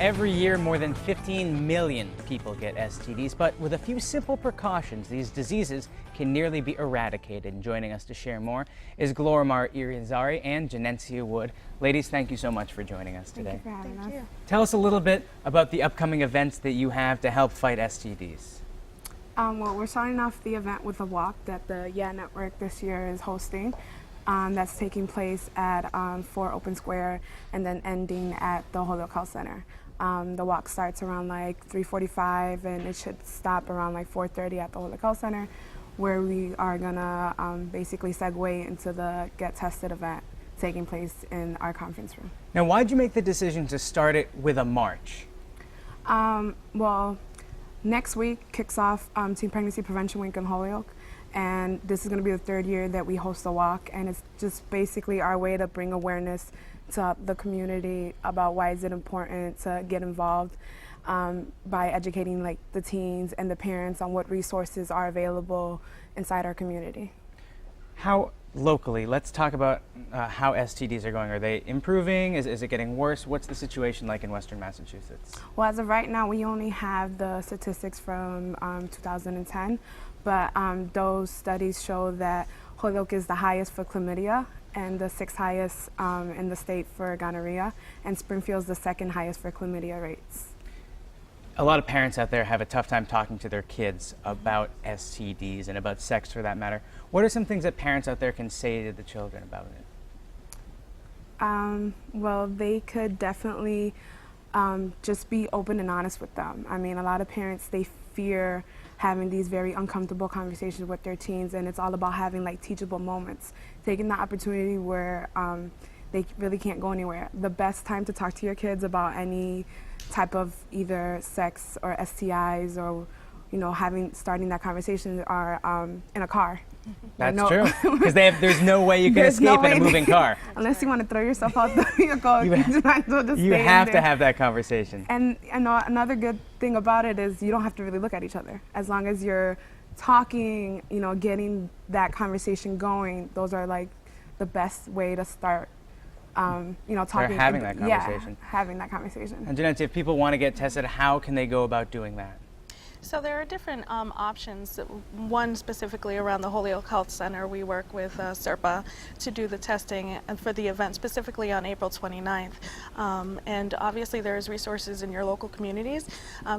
Every year, more than 15 million people get STDs, but with a few simple precautions, these diseases can nearly be eradicated. And joining us to share more is Glorimar Irizarry and Janencia Wood. Ladies, thank you so much for joining us today. Thank you for having us. Tell us a little bit about the upcoming events that you have to help fight STDs. Well, we're starting off the event with a walk that the Yeah Network this year is hosting. That's taking place at 4 Open Square and then ending at the Holyoke Health Center. The walk starts around like 3:45 and it should stop around like 4:30 at the Holyoke Health Center, where we are gonna basically segue into the Get Tested event taking place in our conference room. Now, why'd you make the decision to start it with a march? Well, next week kicks off Teen Pregnancy Prevention Week in Holyoke, and this is going to be the 3rd year that we host a walk, and it's just basically our way to bring awareness to the community about why is it important to get involved by educating like the teens and the parents on what resources are available inside our community. How locally, let's talk about how STDs are going. Are they improving? Is it getting worse? What's the situation like in Western Massachusetts? Well, as of right now, we only have the statistics from 2010, but those studies show that Holyoke is the highest for chlamydia and the 6th highest in the state for gonorrhea, and Springfield's the 2nd highest for chlamydia rates. A lot of parents out there have a tough time talking to their kids about STDs and about sex for that matter. What are some things that parents out there can say to the children about it? Well, they could definitely just be open and honest with them. I mean, a lot of parents, they fear having these very uncomfortable conversations with their teens, and it's all about having like teachable moments, taking the opportunity where they really can't go anywhere. The best time to talk to your kids about any type of either sex or STIs or, you know, starting that conversation are in a car. That's true, because there's no way you can escape in a moving car. Unless you want to throw yourself out the vehicle, you have to have that conversation. And another good thing about it is you don't have to really look at each other. As long as you're talking, you know, getting that conversation going, those are like the best way to start. You know, talking. Or having that conversation. Yeah, having that conversation. And Janencia, if people want to get tested, how can they go about doing that? So there are different options. One specifically around the Holyoke Health Center, we work with SERPA to do the testing and for the event specifically on April 29th. And obviously there's resources in your local communities.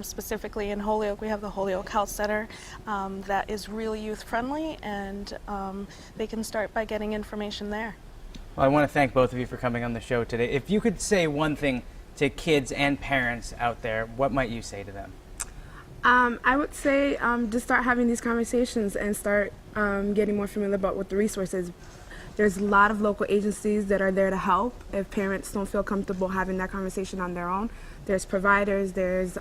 Specifically in Holyoke, we have the Holyoke Health Center that is really youth friendly, and they can start by getting information there. Well, I want to thank both of you for coming on the show today. If you could say one thing to kids and parents out there, what might you say to them? I would say just start having these conversations and start getting more familiar about what the resources. There's a lot of local agencies that are there to help if parents don't feel comfortable having that conversation on their own. There's providers, there's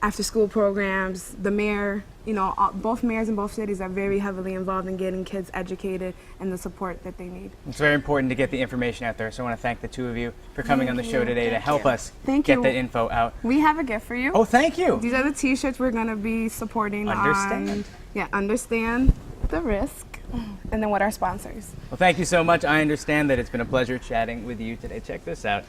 after-school programs. The mayor, you know, both mayors in both cities are very heavily involved in getting kids educated and the support that they need. It's very important to get the information out there, so I want to thank the two of you for coming on the show today to help us get the info out. We have a gift for you. Oh, thank you. These are the t-shirts we're going to be supporting. Understand. Understand the risk, and then what our sponsors. Well, thank you so much. I understand that it's been a pleasure chatting with you today. Check this out.